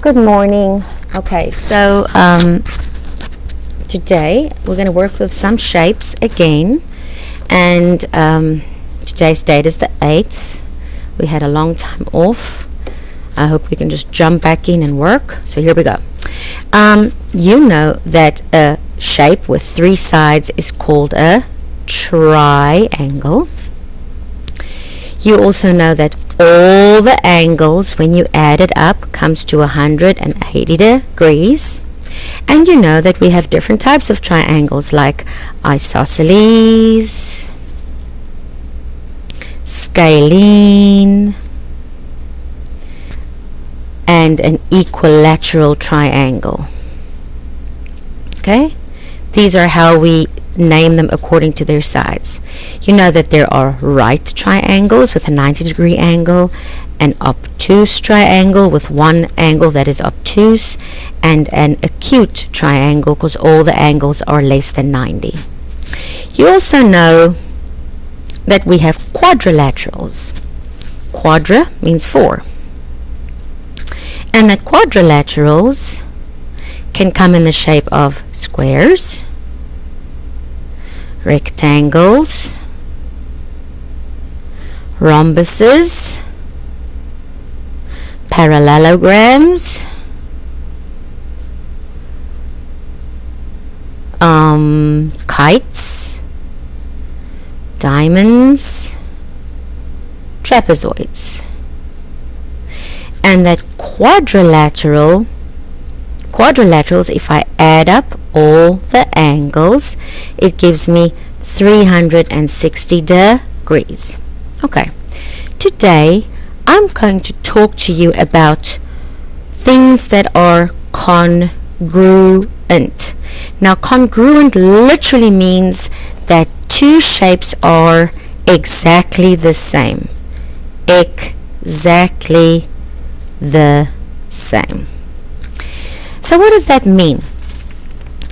Good morning. Okay, so today we're going to work with some shapes again, and today's date is the 8th. We had a long time off. I hope we can just jump back in and work. So here we go. You know that a shape with three sides is called a triangle. You also know that all the angles, when you add it up, comes to 180 degrees. And you know that we have different types of triangles, like isosceles, scalene, and an equilateral triangle. Okay? These are how we name them according to their sides. You know that there are right triangles with a 90-degree angle, an obtuse triangle with one angle that is obtuse, and an acute triangle because all the angles are less than 90. You also know that we have quadrilaterals. Quadra means four. And that quadrilaterals can come in the shape of squares, rectangles, rhombuses, parallelograms, kites, diamonds, trapezoids. And that quadrilaterals, if I add up all the angles, it gives me 360 degrees. Okay, today I'm going to talk to you about things that are congruent. Now, congruent literally means that two shapes are exactly the same. Exactly the same. So what does that mean?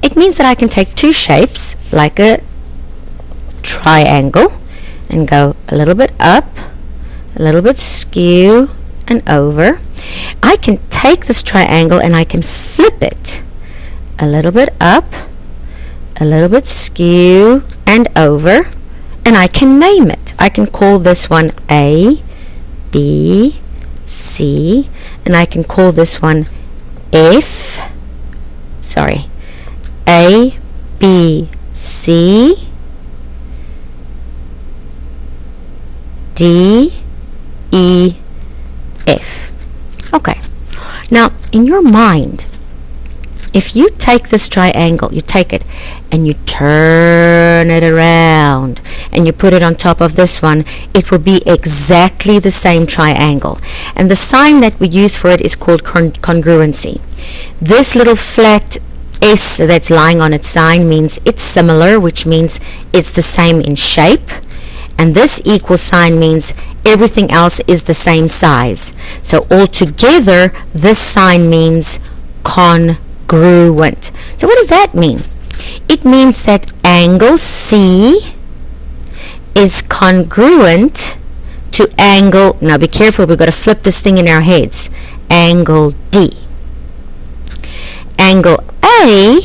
It means that I can take two shapes, like a triangle, and go a little bit up, a little bit skew, and over. I can take this triangle and I can flip it a little bit up, a little bit skew, and over, and I can name it. I can call this one A, B, C, and I can call this one A, B, C, D, E, F. Okay. Now, in your mind, if you take this triangle, you take it and you turn it around and you put it on top of this one, it will be exactly the same triangle. And the sign that we use for it is called congruency. This little flat S that's lying on its sign means it's similar, which means it's the same in shape. And this equal sign means everything else is the same size. So altogether, this sign means congruent. So what does that mean? It means that angle C is congruent to angle, now be careful, we've got to flip this thing in our heads, angle D. Angle A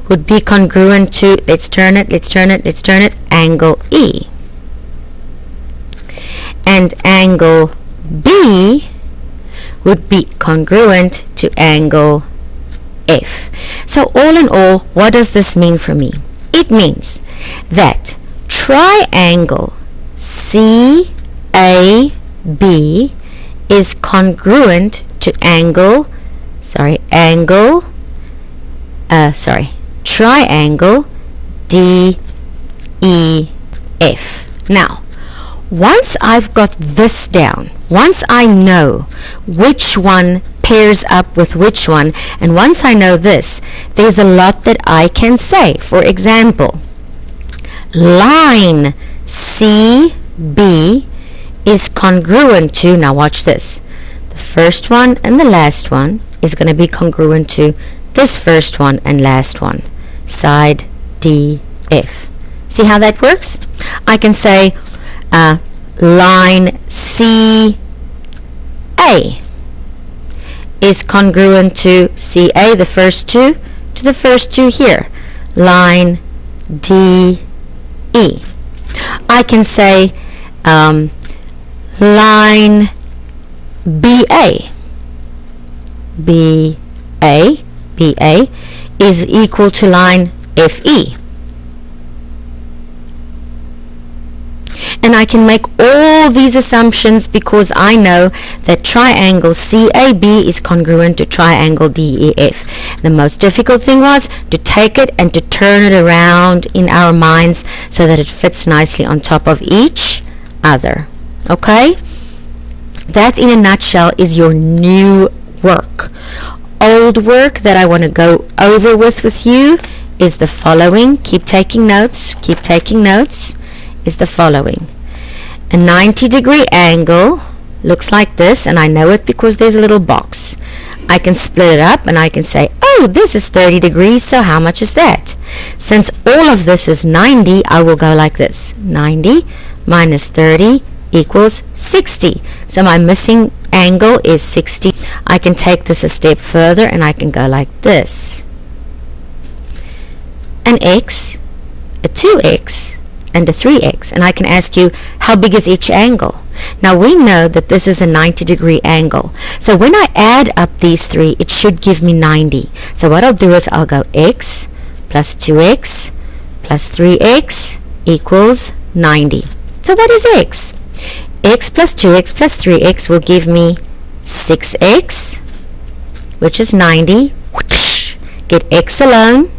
would be congruent to, let's turn it, angle E. And angle B would be congruent to angle F. So all in all, what does this mean for me? It means that triangle CAB is congruent to triangle DEF. Now, once I've got this down, once I know which one pairs up with which one, and once I know this, there's a lot that I can say. For example, line CB is congruent to, now watch this, the first one and the last one is going to be congruent to this first one and last one, side DF. See how that works? I can say line CA is congruent to CA, the first two, to the first two here. Line DE. I can say line BA. BA is equal to line FE. And I can make all these assumptions because I know that triangle CAB is congruent to triangle DEF. The most difficult thing was to take it and to turn it around in our minds so that it fits nicely on top of each other. Okay? That in a nutshell is your new work. Old work that I want to go over with you is the following. Keep taking notes. Keep taking notes. Is the following. A 90-degree angle looks like this, and I know it because there's a little box. I can split it up and I can say, oh, this is 30 degrees, so how much is that? Since all of this is 90, I will go like this. 90 minus 30 equals 60. So my missing angle is 60. I can take this a step further and I can go like this. An x, a 2x, and a 3x, and I can ask you, how big is each angle? Now we know that this is a 90-degree angle, so when I add up these three, it should give me 90. So what I'll do is I'll go x plus 2x plus 3x equals 90. So what is x? X plus 2x plus 3x will give me 6x, which is 90. Get x alone.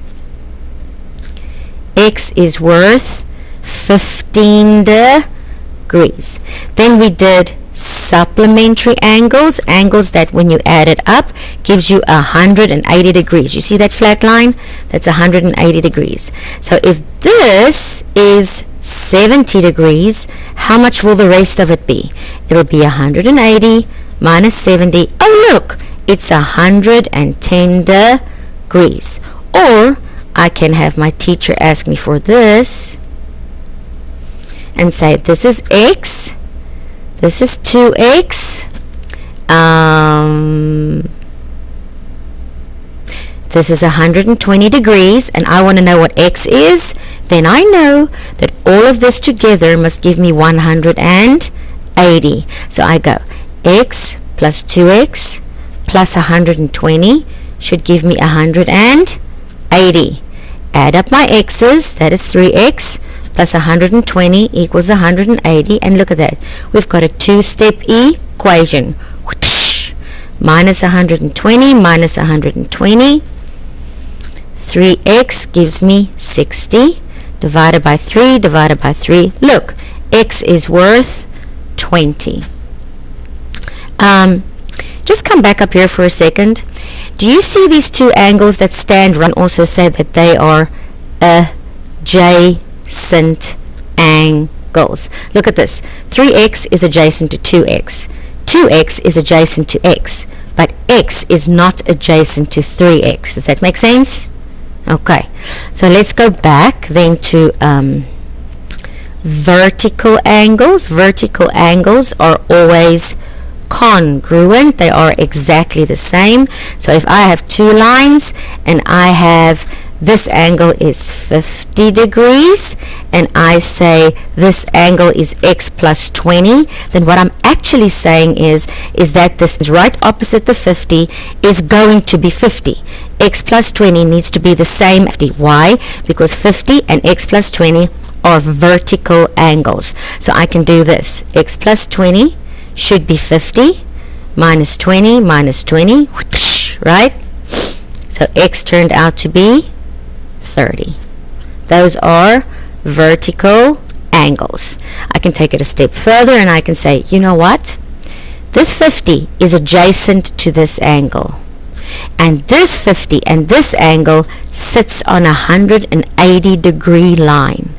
X is worth 15 degrees. Then we did supplementary angles, angles that when you add it up gives you 180 degrees. You see that flat line? That's 180 degrees. So if this is 70 degrees, how much will the rest of it be? It'll be 180 minus 70. Oh look, it's 110 degrees. Or I can have my teacher ask me for this and say, this is x, this is 2x, this is 120 degrees, and I want to know what x is. Then I know that all of this together must give me 180. So I go x plus 2x plus 120 should give me 180. Add up my x's, that is 3x plus 120 equals 180, and look at that. We've got a two-step equation. Minus 120 minus 120. 3x gives me 60. Divided by 3, divided by 3. Look, x is worth 20. Just come back up here for a second. Do you see these two angles that stand right? Also say that they are adjacent angles. Look at this. 3x is adjacent to 2x. 2x is adjacent to x. But x is not adjacent to 3x. Does that make sense? Okay. So let's go back then to vertical angles. Vertical angles are always congruent. They are exactly the same. So if I have two lines and I have this angle is 50 degrees and I say this angle is x plus 20, then what I'm actually saying is that this is right opposite the 50 is going to be 50. X plus 20 needs to be the same. Why? Because 50 and x plus 20 are vertical angles. So I can do this. X plus 20 should be 50 minus 20 minus 20, right? So x turned out to be 30. Those are vertical angles. I can take it a step further and I can say, you know what? This 50 is adjacent to this angle. And this 50 and this angle sits on a 180 degree line.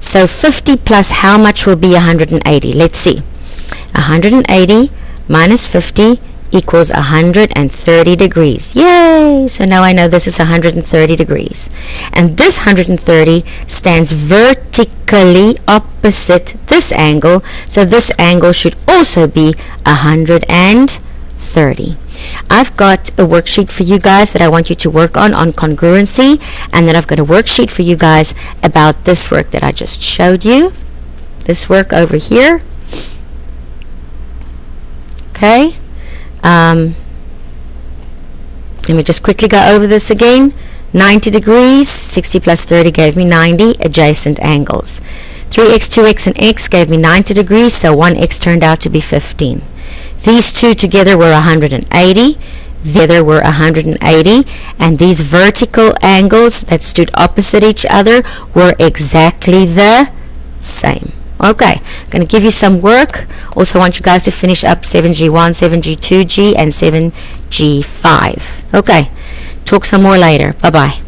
So 50 plus how much will be 180? Let's see. 180 minus 50 equals 130 degrees. Yay! So now I know this is 130 degrees. And this 130 stands vertically opposite this angle. So this angle should also be 130. I've got a worksheet for you guys that I want you to work on congruency, and then I've got a worksheet for you guys about this work that I just showed you, this work over here. Okay, let me just quickly go over this again. 90 degrees, 60 plus 30 gave me 90 adjacent angles. 3x, 2x, and x gave me 90 degrees, so 1x turned out to be 15. These two together were 180, the other were 180, and these vertical angles that stood opposite each other were exactly the same. Okay, I'm going to give you some work. Also want you guys to finish up 7G1, 7G2G, and 7G5. Okay, talk some more later. Bye-bye.